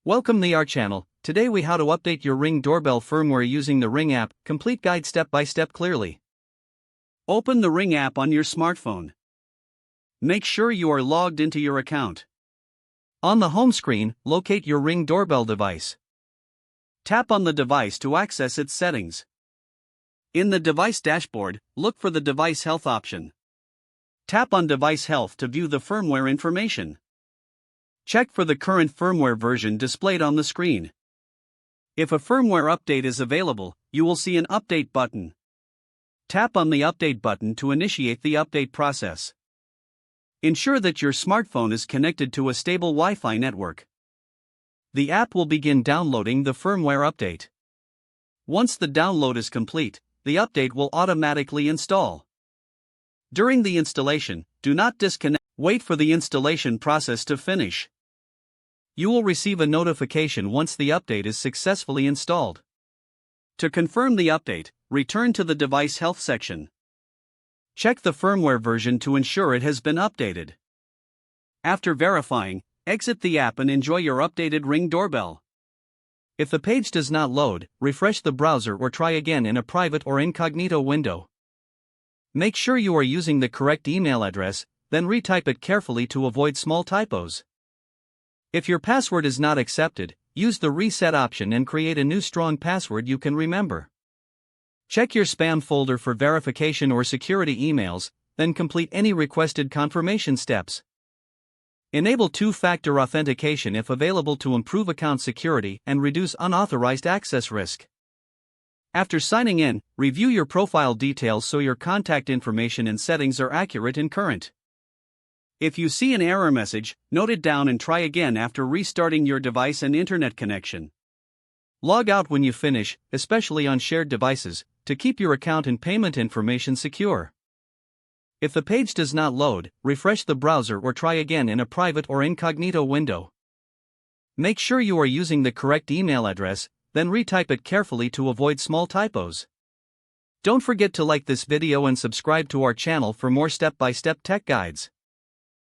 Welcome to our channel. Today we how to update your Ring Doorbell firmware using the Ring app. Complete guide step by step clearly. Open the Ring app on your smartphone. Make sure you are logged into your account. On the home screen, locate your Ring Doorbell device. Tap on the device to access its settings. In the device dashboard, look for the Device Health option. Tap on Device Health to view the firmware information. Check for the current firmware version displayed on the screen. If a firmware update is available, you will see an Update button. Tap on the Update button to initiate the update process. Ensure that your smartphone is connected to a stable Wi-Fi network. The app will begin downloading the firmware update. Once the download is complete, the update will automatically install. During the installation, do not disconnect. Wait for the installation process to finish. You will receive a notification once the update is successfully installed. To confirm the update, return to the Device Health section. Check the firmware version to ensure it has been updated. After verifying, exit the app and enjoy your updated Ring Doorbell. If the page does not load, refresh the browser or try again in a private or incognito window. Make sure you are using the correct email address, then retype it carefully to avoid small typos. If your password is not accepted, use the reset option and create a new strong password you can remember. Check your spam folder for verification or security emails, then complete any requested confirmation steps. Enable two-factor authentication if available to improve account security and reduce unauthorized access risk. After signing in, review your profile details so your contact information and settings are accurate and current. If you see an error message, note it down and try again after restarting your device and internet connection. Log out when you finish, especially on shared devices, to keep your account and payment information secure. If the page does not load, refresh the browser or try again in a private or incognito window. Make sure you are using the correct email address, then retype it carefully to avoid small typos. Don't forget to like this video and subscribe to our channel for more step-by-step tech guides.